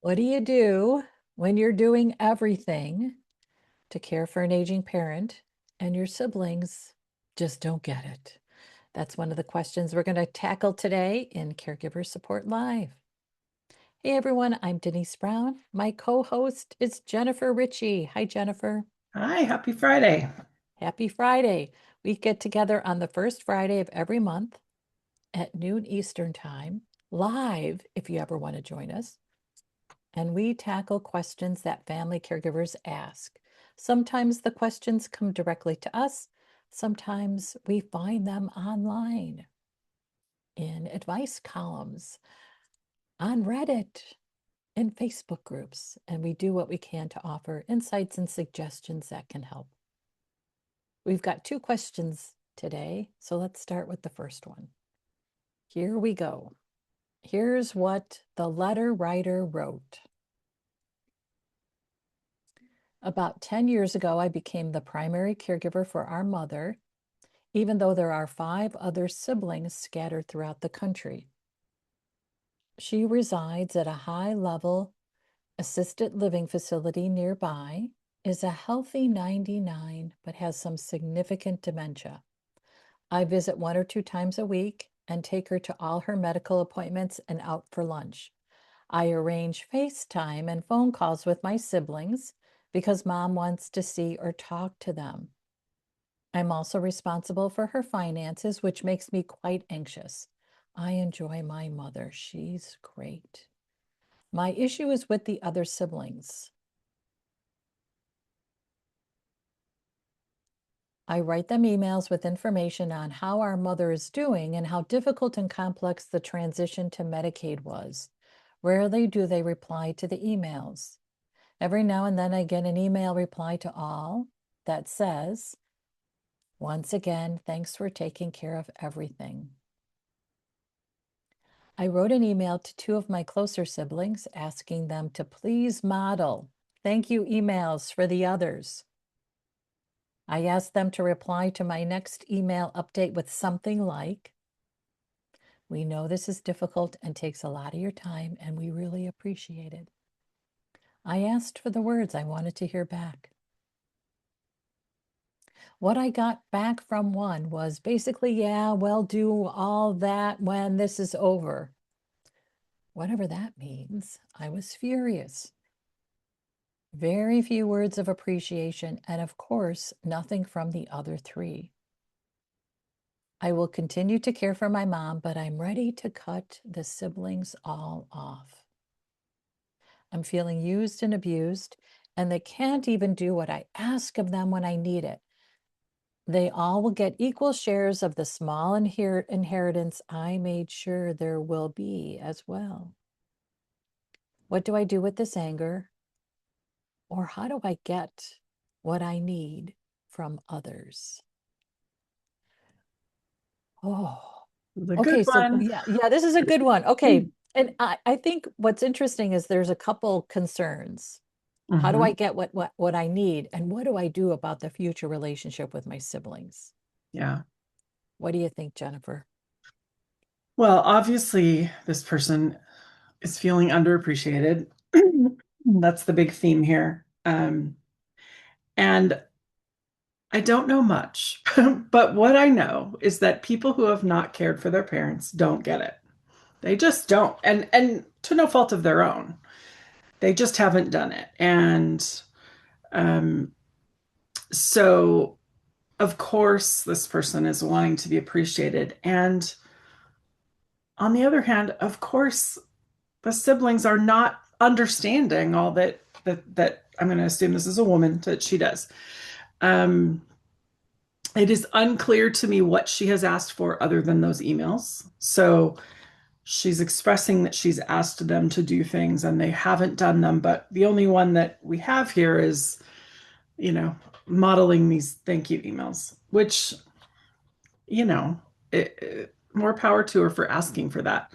What do you do when you're doing everything to care for an aging parent and your siblings just don't get it? That's one of the questions we're going to tackle today in Caregiver Support Live. Hey everyone, I'm Denise Brown. My co host is Jennifer Ritchie. Hi, Jennifer. Hi, happy Friday. Happy Friday. We get together on the first Friday of every month at noon Eastern Time, live if you ever want to join us. And we tackle questions that family caregivers ask. Sometimes the questions come directly to us, sometimes we find them online in advice columns, on Reddit, in Facebook groups, and we do what we can to offer insights and suggestions that can help. We've got two questions today, so let's start with the first one. Here we go. Here's what the letter writer wrote. About 10 years ago, I became the primary caregiver for our mother, even though there are 5 other siblings scattered throughout the country. She resides at a high-level assisted living facility nearby, is a healthy 99, but has some significant dementia. I visit 1 or 2 times a week and take her to all her medical appointments and out for lunch. I arrange FaceTime and phone calls with my siblings because mom wants to see or talk to them. I'm also responsible for her finances, which makes me quite anxious. I enjoy my mother. She's great. My issue is with the other siblings. I write them emails with information on how our mother is doing and how difficult and complex the transition to Medicaid was. Rarely do they reply to the emails. Every now and then I get an email reply to all that says, "Once again, thanks for taking care of everything." I wrote an email to 2 of my closer siblings asking them to please model thank you emails for the others. I asked them to reply to my next email update with something like, "We know this is difficult and takes a lot of your time, and we really appreciate it." I asked for the words I wanted to hear back. What I got back from one was basically, "Yeah, we'll do all that when this is over." Whatever that means, I was furious. Very few words of appreciation, and of course, nothing from the other 3. I will continue to care for my mom, but I'm ready to cut the siblings all off. I'm feeling used and abused, and they can't even do what I ask of them when I need it. They all will get equal shares of the small inheritance I made sure there will be as well. What do I do with this anger? Or how do I get what I need from others? Oh, The good okay. So one. yeah, this is a good one. Okay. And I think what's interesting is there's a couple concerns. How do I Hmm. get what I need? And what do I do about the future relationship with my siblings? Yeah. What do you think, Jennifer? Well, obviously, this person is feeling underappreciated. That's the big theme here. And I don't know much, but what I know is that people who have not cared for their parents don't get it. They just don't. And to no fault of their own. They just haven't done it. And um, so, of course, this person is wanting to be appreciated. And on the other hand, of course, the siblings are not understanding all that I'm going to assume this is a woman that she does. Um, it is unclear to me what she has asked for other than those emails. So she's expressing that she's asked them to do things and they haven't done them. But the only one that we have here is, you know, modeling these thank you emails, which, you know, more power to her for asking for that.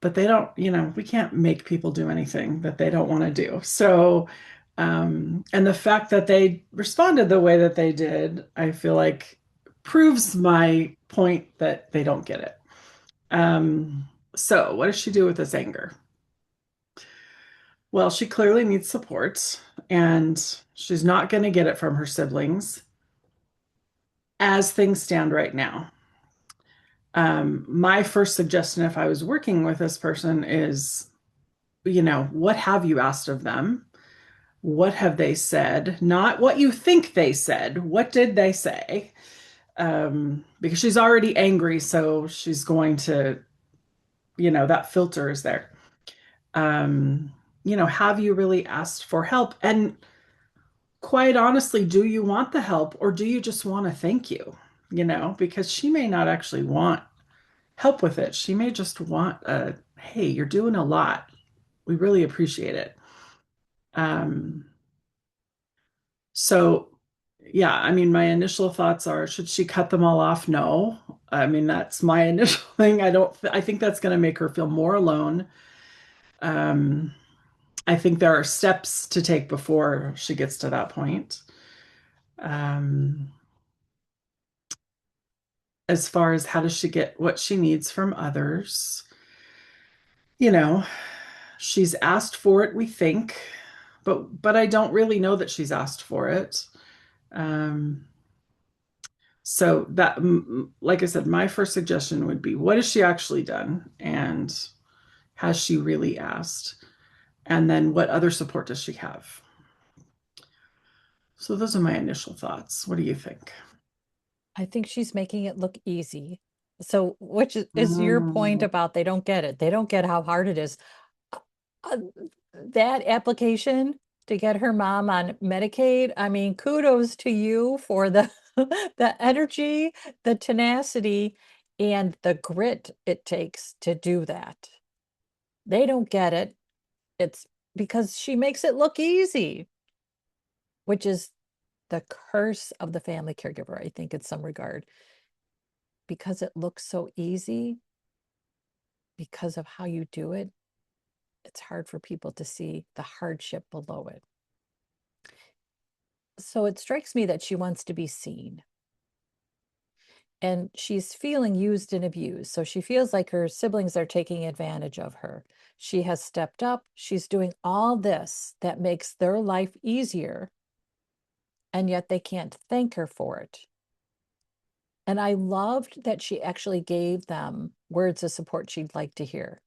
But they don't, we can't make people do anything that they don't want to do. So, and the fact that they responded the way that they did, I feel like proves my point that they don't get it. So, what does she do with this anger? Well, she clearly needs support, and she's not going to get it from her siblings as things stand right now. My first suggestion, if I was working with this person, is, what have you asked of them? What have they said? Not what you think they said. What did they say? Because she's already angry, so she's going to, that filter is there. Um, have you really asked for help? And quite honestly, do you want the help or do you just want to thank you? Because she may not actually want help with it. She may just want a, hey, you're doing a lot. We really appreciate it. Um, so yeah, I mean, my initial thoughts are, should she cut them all off? No. I mean, that's my initial thing. I think that's going to make her feel more alone. Um, I think there are steps to take before she gets to that point. Um, as far as how does she get what she needs from others, you know, she's asked for it, we think, but I don't really know that she's asked for it. Um, so that, like I said, my first suggestion would be, what has she actually done, and has she really asked? And then what other support does she have? So those are my initial thoughts. What do you think? I think she's making it look easy. So, which is your point Mm. about they don't get it. They don't get how hard it is. Uh, uh, that application to get her mom on Medicaid, I mean, kudos to you for the the energy, the tenacity, and the grit it takes to do that. They don't get it. It's because she makes it look easy, which is the curse of the family caregiver, I think, in some regard. Because it looks so easy, because of how you do it, it's hard for people to see the hardship below it. So it strikes me that she wants to be seen. And she's feeling used and abused. So she feels like her siblings are taking advantage of her. She has stepped up. She's doing all this that makes their life easier. And yet they can't thank her for it. And I loved that she actually gave them words of support she'd like to hear.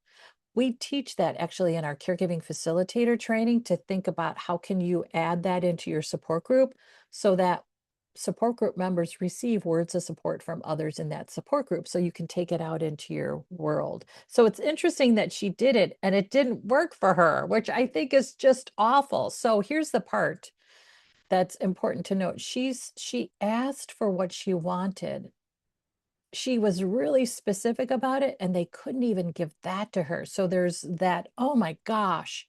We teach that actually in our caregiving facilitator training, to think about how can you add that into your support group so that support group members receive words of support from others in that support group so you can take it out into your world. So it's interesting that she did it and it didn't work for her, which I think is just awful. So here's the part that's important to note. She asked for what she wanted. She was really specific about it and they couldn't even give that to her. So there's that, oh my gosh,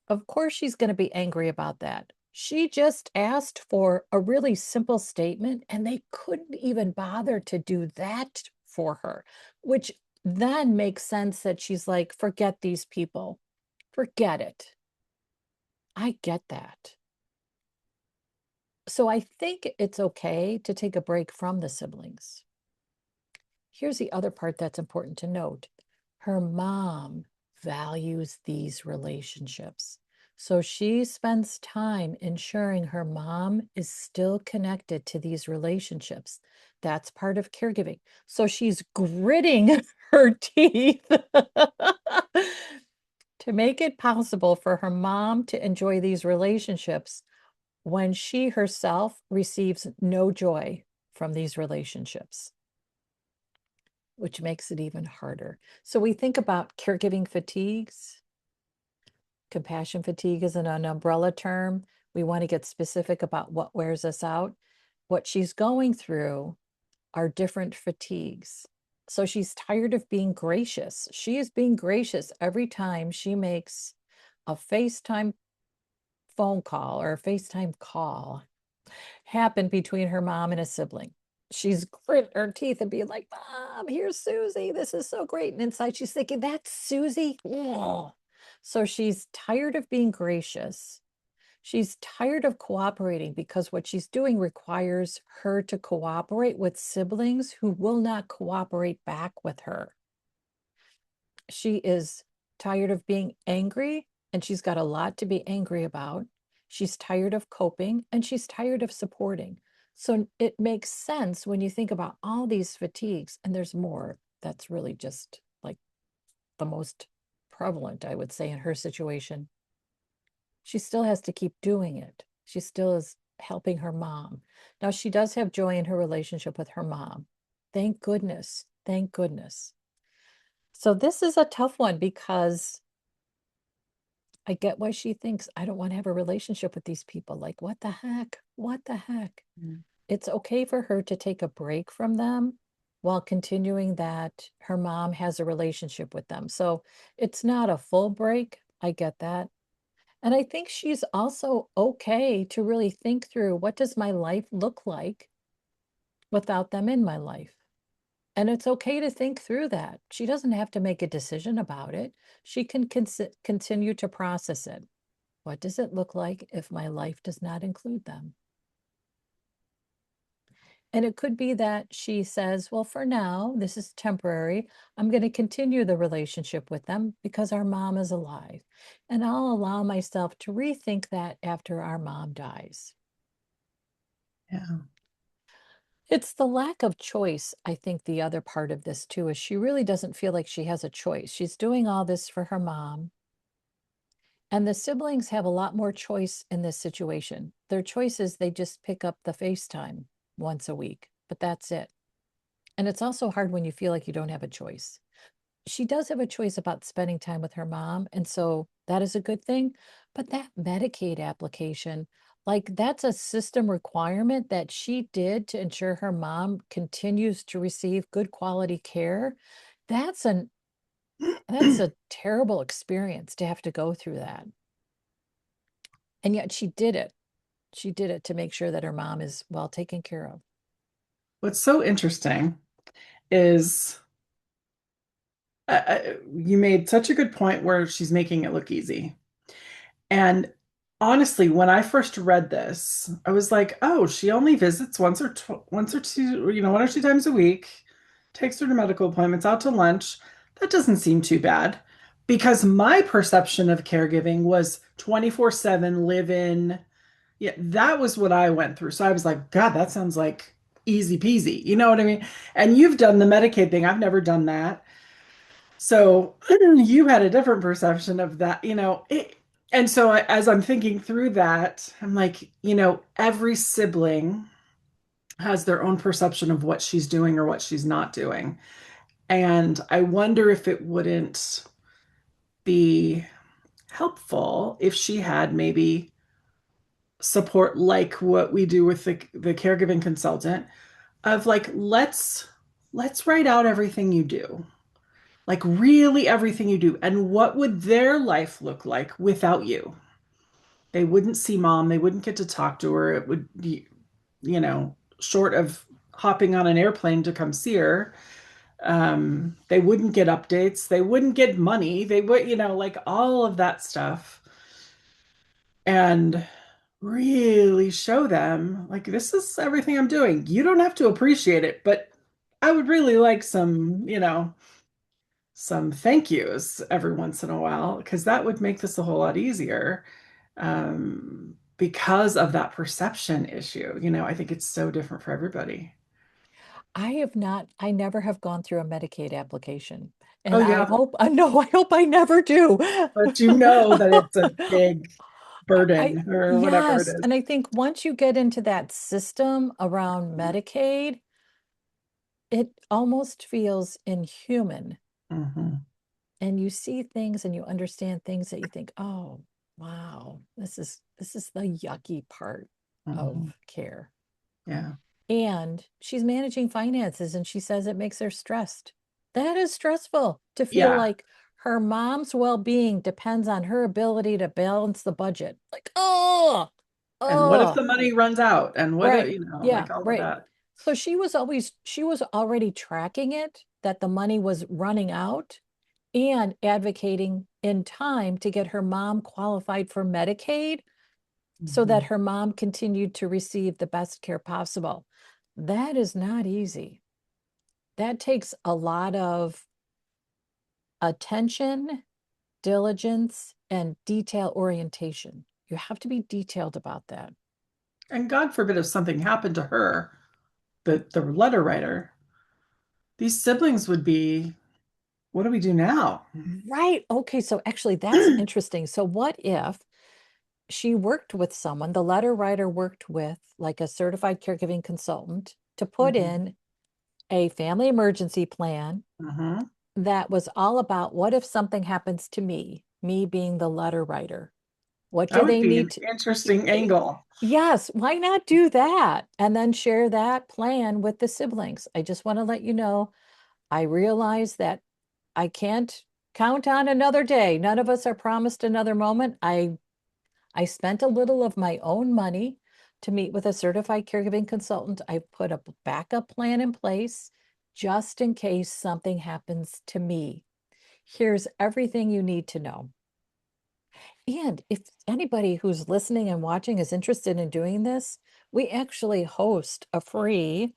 of course she's going to be angry about that. She just asked for a really simple statement and they couldn't even bother to do that for her, which then makes sense that she's like, forget these people, forget it. I get that. So I think it's okay to take a break from the siblings. Here's the other part that's important to note. Her mom values these relationships. So she spends time ensuring her mom is still connected to these relationships. That's part of caregiving. So she's gritting her teeth to make it possible for her mom to enjoy these relationships when she herself receives no joy from these relationships, which makes it even harder. So we think about caregiving fatigues. Compassion fatigue is an umbrella term. We want to get specific about what wears us out. What she's going through are different fatigues. So she's tired of being gracious. She is being gracious every time she makes a FaceTime phone call or a FaceTime call happen between her mom and a sibling. She's grit her teeth and being like, Mom, here's Susie. This is so great. And inside she's thinking, that's Susie. Ugh. So she's tired of being gracious. She's tired of cooperating because what she's doing requires her to cooperate with siblings who will not cooperate back with her. She is tired of being angry and she's got a lot to be angry about. She's tired of coping and she's tired of supporting. So it makes sense when you think about all these fatigues, and there's more. That's really just like the most prevalent, I would say, in her situation. She still has to keep doing it. She still is helping her mom. Now, she does have joy in her relationship with her mom. Thank goodness. Thank goodness. So, this is a tough one because I get why she thinks I don't want to have a relationship with these people. Like, what the heck? What the heck? Mm. It's okay for her to take a break from them while continuing that her mom has a relationship with them. So, it's not a full break. I get that. And I think she's also okay to really think through, what does my life look like without them in my life? And it's okay to think through that. She doesn't have to make a decision about it. She can continue to process it. What does it look like if my life does not include them? And it could be that she says, well, for now, this is temporary. I'm going to continue the relationship with them because our mom is alive. And I'll allow myself to rethink that after our mom dies. Yeah. It's the lack of choice. I think the other part of this too is she really doesn't feel like she has a choice. She's doing all this for her mom. And the siblings have a lot more choice in this situation. Their choice is they just pick up the FaceTime once a week, but that's it. And it's also hard when you feel like you don't have a choice. She does have a choice about spending time with her mom. And so that is a good thing. But that Medicaid application, like that's a system requirement that she did to ensure her mom continues to receive good quality care. That's an that's a terrible experience to have to go through that. And yet she did it. She did it to make sure that her mom is well taken care of. What's so interesting is you made such a good point where she's making it look easy. And honestly, when I first read this, I was like, "Oh, she only visits once or two, one or two times a week, takes her to medical appointments, out to lunch. That doesn't seem too bad." Because my perception of caregiving was 24/7 live in. Yeah, that was what I went through. So I was like, God, that sounds like easy peasy. You know what I mean? And you've done the Medicaid thing. I've never done that. So you had a different perception of that, and so as I'm thinking through that, I'm like, every sibling has their own perception of what she's doing or what she's not doing. And I wonder if it wouldn't be helpful if she had maybe support like what we do with the caregiving consultant of like, let's write out everything you do, like really everything you do, and what would their life look like without you. They wouldn't see mom, they wouldn't get to talk to her. It would be, short of hopping on an airplane to come see her, they wouldn't get updates, they wouldn't get money, they would, like all of that stuff, and really show them like, this is everything I'm doing. You don't have to appreciate it, but I would really like some thank yous every once in a while, because that would make this a whole lot easier, because of that perception issue. I think it's so different for everybody. I never have gone through a Medicaid application. Oh, And I yeah. hope, I know, I hope I never do. But you know that it's a big I, burden or whatever it yes. is. And I think once you get into that system around Medicaid, it almost feels inhuman. Mhm. And you see things and you understand things that you think, oh, wow, this is the yucky part of Mhm. care. Yeah. And she's managing finances and she says it makes her stressed. That is stressful to feel Yeah. like her mom's well-being depends on her ability to balance the budget. Like, oh, And what if oh, the money runs out? And what, right. Yeah, like all of right. that. So she was already tracking it, that the money was running out, and advocating in time to get her mom qualified for Medicaid so that Mhm. her mom continued to receive the best care possible. That is not easy. That takes a lot of attention, diligence, and detail orientation. You have to be detailed about that. And God forbid if something happened to her, the letter writer, these siblings would be, what do we do now? Right. Okay. So actually, that's interesting. So, what if she worked with someone, the letter writer worked with like a certified caregiving consultant to put Mhm. in a family emergency plan Mhm. that was all about what if something happens to me being the letter writer? What That do would they be need an to? interesting angle. Yes, why not do that and then share that plan with the siblings? I just want to let you know, I realize that I can't count on another day. None of us are promised another moment. I spent a little of my own money to meet with a certified caregiving consultant. I put a backup plan in place just in case something happens to me. Here's everything you need to know. And if anybody who's listening and watching is interested in doing this, we actually host a free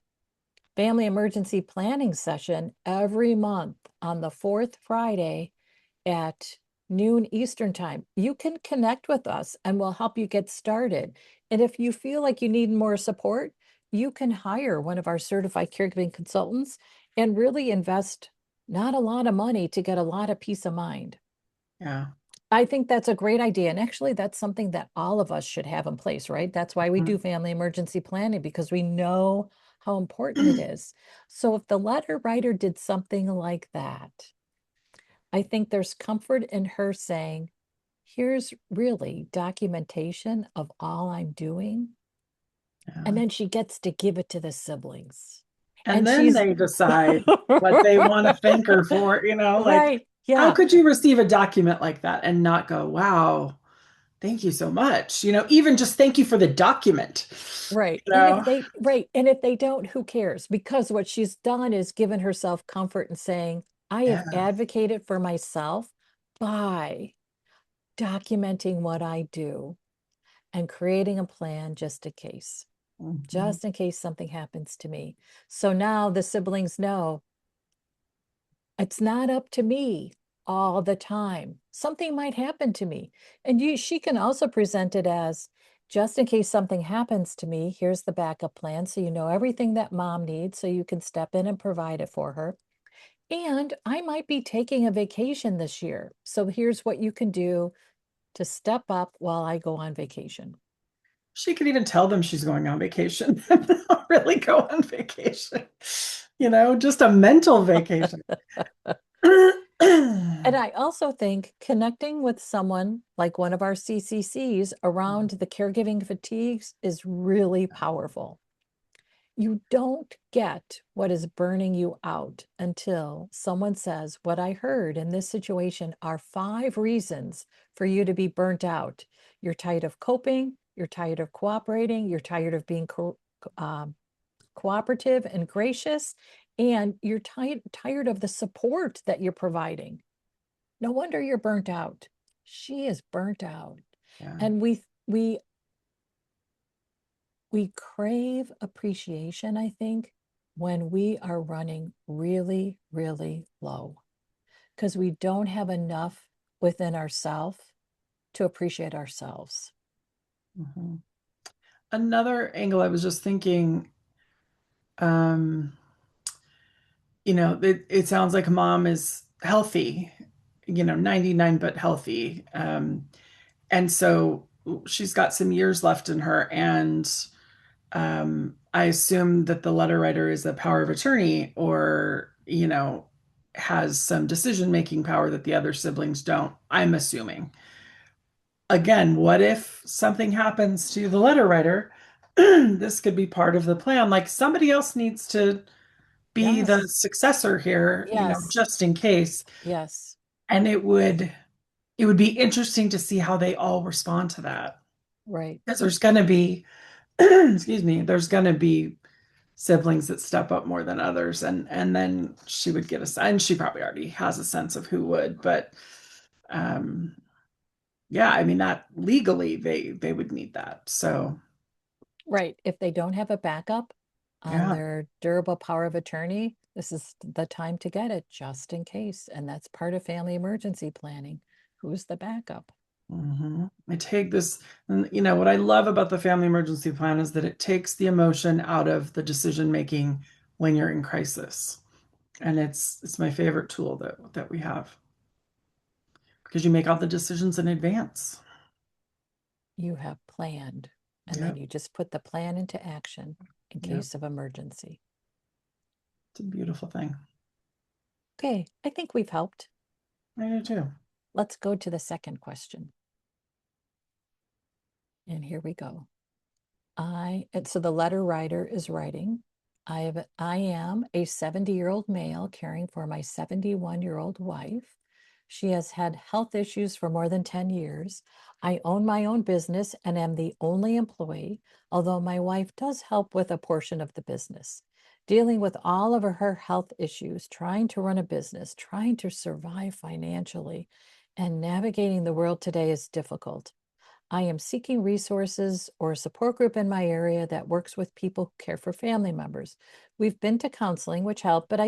family emergency planning session every month on the fourth Friday at noon Eastern time. You can connect with us and we'll help you get started. And if you feel like you need more support, you can hire one of our certified caregiving consultants and really invest not a lot of money to get a lot of peace of mind. Yeah. I think that's a great idea. And actually, that's something that all of us should have in place, right? That's why we do Mhm. family emergency planning because we know how important it is. So if the letter writer did something like that, I think there's comfort in her saying, here's really documentation of all I'm doing. And Yeah. then she gets to give it to the siblings. And And then she's they decide what they want to thank her for, like, right. how Yeah. could you receive a document like that and not go, wow, thank you so much? Even just thank you for the document. Right. You And if know? they, right. And if they don't, who cares? Because what she's done is given herself comfort and saying, I have Yeah. advocated for myself by documenting what I do and creating a plan Mhm. just in case something happens to me. So now the siblings know it's not up to me all the time. Something might happen to me. And she can also present it as just in case something happens to me, here's the backup plan. So you know everything that mom needs so you can step in and provide it for her. And I might be taking a vacation this year. So here's what you can do to step up while I go on vacation. She could even tell them she's going on vacation and not really go on vacation, just a mental vacation. And I also think connecting with someone like one of our CCCs around the caregiving fatigues is really powerful. You don't get what is burning you out until someone says, what I heard in this situation are 5 reasons for you to be burnt out. You're tired of coping, you're tired of cooperating, you're tired of being um, cooperative and gracious, and you're tired of the support that you're providing. No wonder you're burnt out. She is burnt out. Yeah. And we crave appreciation, I think, when we are running really, really low because we don't have enough within ourselves to appreciate ourselves. Mhm. Another angle I was just thinking, um, it sounds like mom is healthy, 99 but healthy. And so she's got some years left in her. And I assume that the letter writer is a power of attorney or, has some decision-making power that the other siblings don't, I'm assuming. Again, what if something happens to the letter writer? This could be part of the plan. Like somebody else needs to be the Yes, successor here, yes, just in case. yes, And it would be interesting to see how they all respond to that. right, Because there's going to be, excuse me, there's going to be siblings that step up more than others, and then she would get and she probably already has a sense of who would, but um, yeah, I mean that legally they would need that. So right. If they don't have a backup on yeah. their durable power of attorney, this is the time to get it just in case. And that's part of family emergency planning. Who's the backup? I take this, and what I love about the family emergency plan is that it takes the emotion out of the decision making when you're in crisis. And it's my favorite tool that we have because you make all the decisions in advance. You have planned, and then Yep, you just put the plan into action in yep. case of emergency. It's a beautiful thing. Okay, I think we've helped. I do too. Let's go to the second question. And here we go. And so the letter writer is writing, I am a 70-year-old male caring for my 71-year-old wife. She has had health issues for more than 10 years. I own my own business and am the only employee, although my wife does help with a portion of the business. Dealing with all of her health issues, trying to run a business, trying to survive financially, and navigating the world today is difficult. I am seeking resources or a support group in my area that works with people who care for family members. We've been to counseling, which helped, but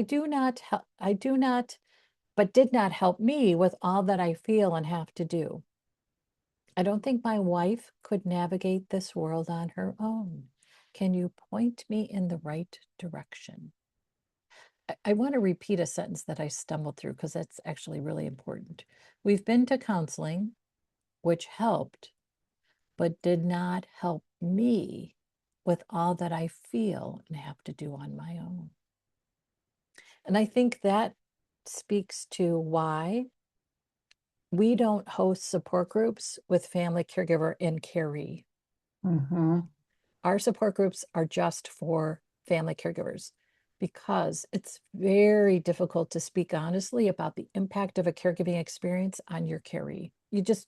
did not help me with all that I feel and have to do. I don't think my wife could navigate this world on her own. Can you point me in the right direction? I want to repeat a sentence that I stumbled through because that's actually really important. We've been to counseling, which helped, but did not help me with all that I feel and have to do on my own. And I think that speaks to why we don't host support groups with family caregiver and caree. Hmm. Our support groups are just for family caregivers because it's very difficult to speak honestly about the impact of a caregiving experience on your caree. You just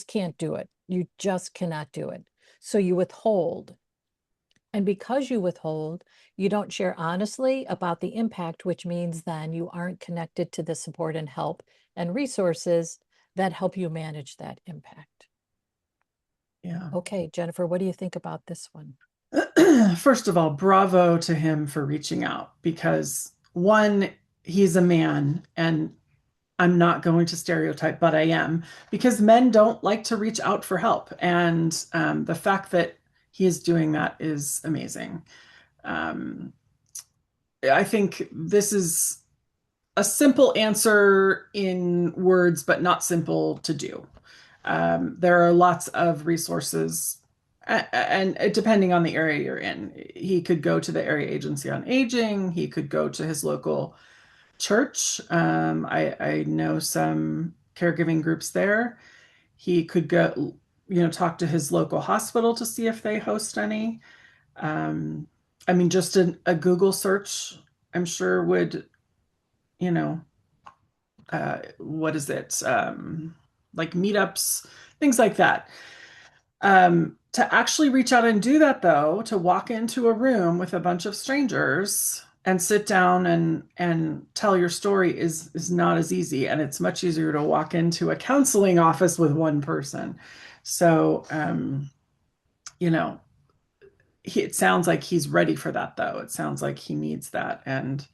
can't do it. You just cannot do it. So you withhold. And because you withhold, you don't share honestly about the impact, which means then you aren't connected to the support and help and resources that help you manage that impact. Yeah. Okay, Jennifer, what do you think about this one? First of all, bravo to him for reaching out because one, he's a man, and I'm not going to stereotype, but I am because men don't like to reach out for help. And the fact that he is doing that is amazing. Um, I think this is a simple answer in words, but not simple to do. There are lots of resources, and depending on the area you're in, he could go to the area agency on aging. He could go to his local church. I know some caregiving groups there. He could go, talk to his local hospital to see if they host any. Um, I mean, just a Google search, I'm sure would, you know, what is it? Like meetups, things like that. To actually reach out and do that, though, to walk into a room with a bunch of strangers and sit down and tell your story is not as easy, and it's much easier to walk into a counseling office with one person. So, you know, it sounds like he's ready for that, though. It sounds like he needs that, and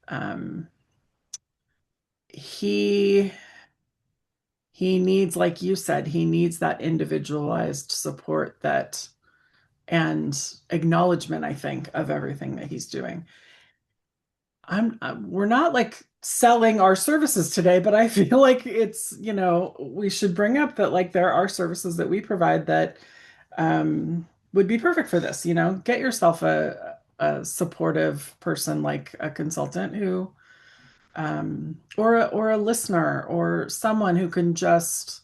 um, he he needs, like you said, he needs that individualized support that and acknowledgement, I think, of everything that he's doing. We're not like selling our services today, but I feel like we should bring up that like there are services that we provide that would be perfect for this. Get yourself a supportive person like a consultant who or a listener or someone who can just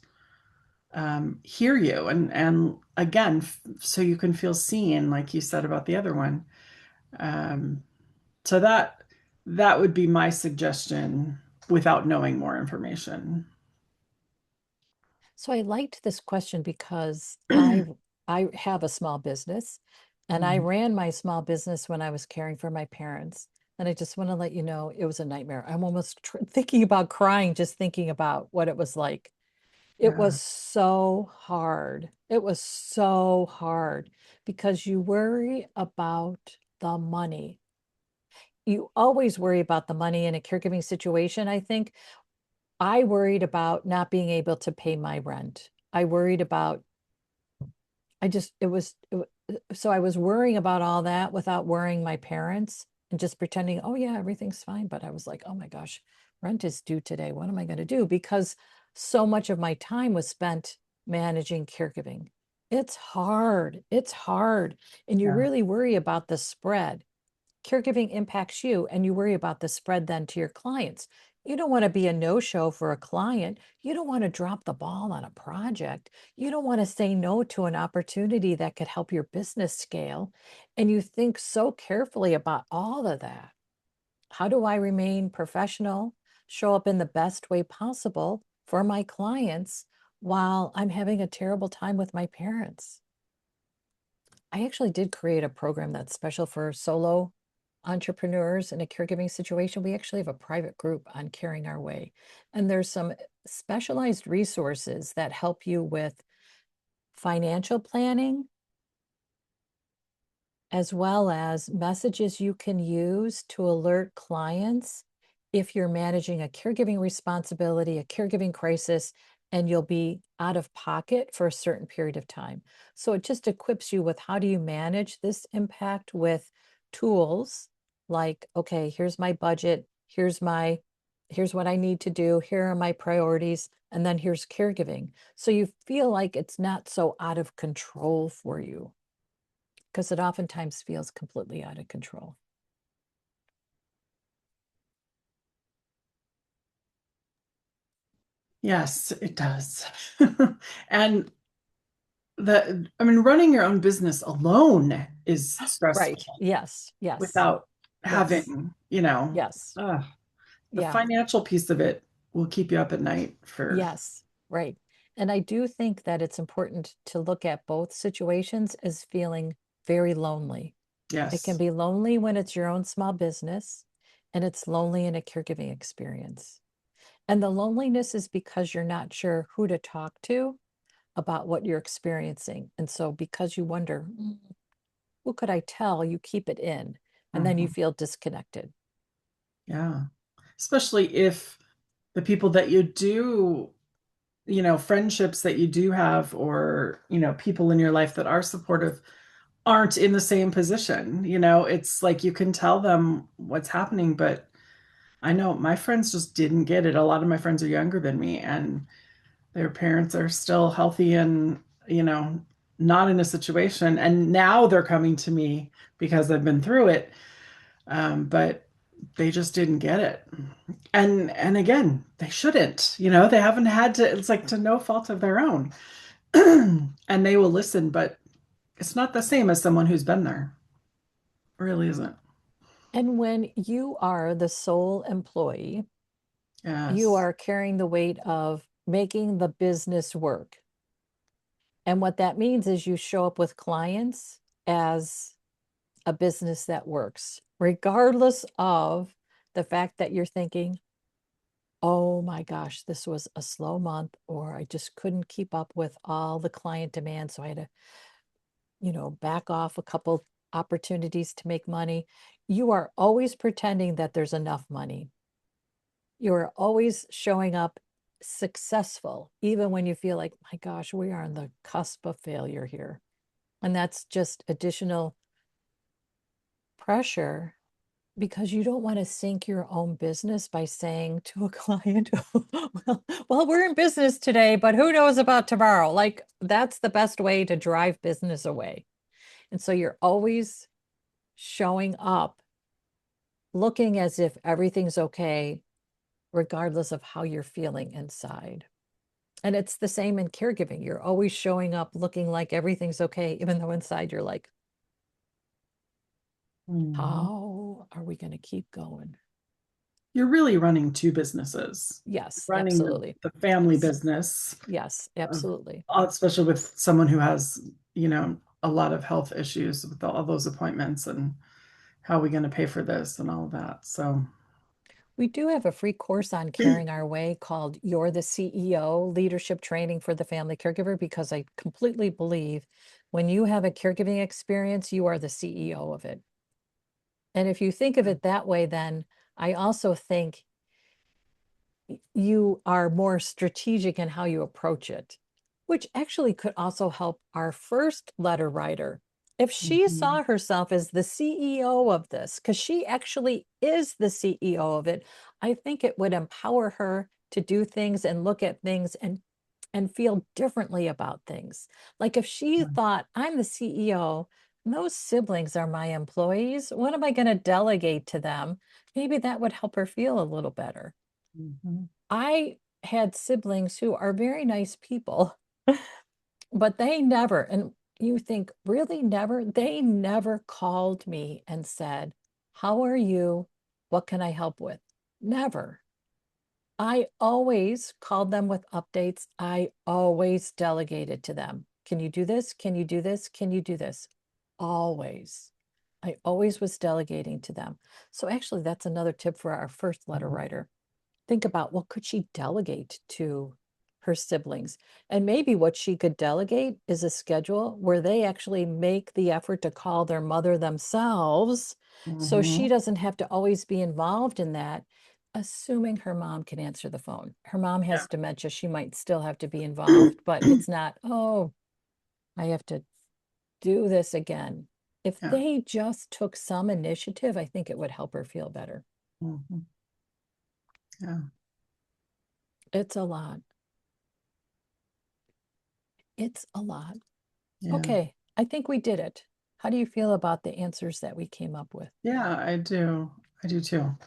hear you and again so you can feel seen like you said about the other one. um, so that would be my suggestion without knowing more information. So I liked this question because I have a small business and I Mhm. ran my small business when I was caring for my parents. And I just want to let you know it was a nightmare. I'm almost thinking about crying just thinking about what it was like. It Yeah, was so hard. It was so hard because you worry about the money. You always worry about the money in a caregiving situation. I think I worried about not being able to pay my rent. I worried about, I just, so I was worrying about all that without worrying my parents and just pretending, oh yeah, everything's fine. But I was like, oh my gosh, rent is due today. What am I going to do? Because so much of my time was spent managing caregiving. It's hard. It's hard. And you Yeah. really worry about the spread. Caregiving impacts you, and you worry about the spread then to your clients. You don't want to be a no-show for a client. You don't want to drop the ball on a project. You don't want to say no to an opportunity that could help your business scale. And you think so carefully about all of that. How do I remain professional, show up in the best way possible for my clients while I'm having a terrible time with my parents? I actually did create a program that's special for solo entrepreneurs in a caregiving situation. We actually have a private group on Caring Our Way. And there's some specialized resources that help you with financial planning, as well as messages you can use to alert clients if you're managing a caregiving responsibility, a caregiving crisis, and you'll be out of pocket for a certain period of time. So it just equips you with how do you manage this impact with tools like, okay, here's my budget, here's what I need to do, here are my priorities, and then here's caregiving. So you feel like it's not so out of control for you, because it oftentimes feels completely out of control. Yes, it does. And I mean, running your own business alone is Right. stressful Yes. Yes. without Yes. having, Yes. uh, the Yeah. financial piece of it will keep you up at night for, Yes. Right. And I do think that it's important to look at both situations as feeling very lonely. It can yes. be lonely when it's your own small business, and it's lonely in a caregiving experience. And the loneliness is because you're not sure who to talk to about what you're experiencing. And so because you wonder, who could I tell? You keep it in, and then you Mhm. feel disconnected. Yeah. Especially if the people that you do, friendships that you do have, or, people in your life that are supportive aren't in the same position. It's like you can tell them what's happening, but I know my friends just didn't get it. A lot of my friends are younger than me, and their parents are still healthy and, not in a situation. And now they're coming to me because I've been through it. But they just didn't get it. And again, they shouldn't, they haven't had to, it's like to no fault of their own. And they will listen, but it's not the same as someone who's been there. It really isn't. And when you are the sole employee, you Yes. are carrying the weight of making the business work. And what that means is you show up with clients as a business that works, regardless of the fact that you're thinking, oh my gosh, this was a slow month, or I just couldn't keep up with all the client demand. So I had to, back off a couple opportunities to make money. You are always pretending that there's enough money. You're always showing up successful, even when you feel like, my gosh, we are on the cusp of failure here. And that's just additional pressure because you don't want to sink your own business by saying to a client, well, we're in business today, but who knows about tomorrow? Like, that's the best way to drive business away. And so you're always showing up looking as if everything's okay, regardless of how you're feeling inside. And it's the same in caregiving. You're always showing up looking like everything's okay, even though inside you're like, Mhm. how are we going to keep going? You're really running two businesses. Yes, Running absolutely. the family Yes. business, Yes, of, absolutely. especially with someone who has, a lot of health issues with all those appointments, and how are we going to pay for this and all of that. So, We do have a free course on Caring Our Way called You're the CEO Leadership Training for the Family Caregiver, because I completely believe when you have a caregiving experience, you are the CEO of it. And if you think of it that way, then I also think you are more strategic in how you approach it. which actually could also help our first letter writer. If she Mhm. saw herself as the CEO of this, because she actually is the CEO of it, I think it would empower her to do things and look at things and feel differently about things. Like if she thought, I'm the CEO, and those siblings are my employees, what am I going to delegate to them? Maybe that would help her feel a little better. Mhm. I had siblings who are very nice people, but they never, and you think, really never? They never called me and said, how are you? What can I help with? Never. I always called them with updates. I always delegated to them. Can you do this? Can you do this? Can you do this? Always. I always was delegating to them. So actually, that's another tip for our first letter Mhm. writer. Think about what could she delegate to her siblings? And maybe what she could delegate is a schedule where they actually make the effort to call their mother themselves so she Mhm. doesn't have to always be involved in that, assuming her mom can answer the phone. Her mom Yeah. has dementia, she might still have to be involved, but it's not, oh, I have to do this again. If Yeah. they just took some initiative, I think it would help her feel better. Mhm. Yeah. It's a lot. It's a lot. Yeah. Okay, I think we did it. How do you feel about the answers that we came up with? Yeah, I do. I do too.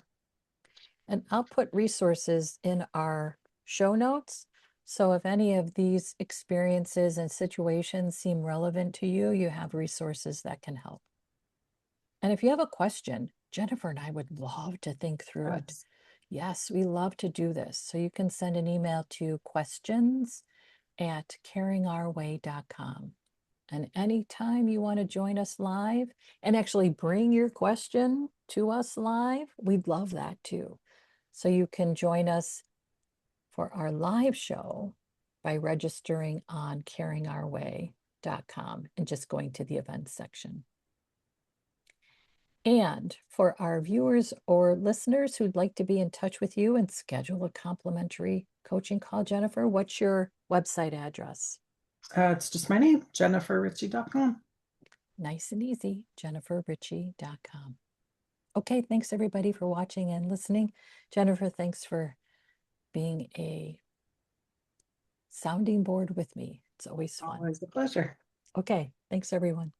And I'll put resources in our show notes. So if any of these experiences and situations seem relevant to you, you have resources that can help. And if you have a question, Jennifer and I would love to think through it. Yes. Yes, we love to do this. So you can send an email to questions@caringourway.com. And anytime you want to join us live and actually bring your question to us live, we'd love that too. So you can join us for our live show by registering on caringourway.com and just going to the events section. And for our viewers or listeners who'd like to be in touch with you and schedule a complimentary coaching call, Jennifer, what's your website address? It's just my name, jenniferritchie.com. Nice and easy, jenniferritchie.com. Okay, thanks everybody for watching and listening. Jennifer, thanks for being a sounding board with me. It's always fun. Always a pleasure. Okay, thanks everyone.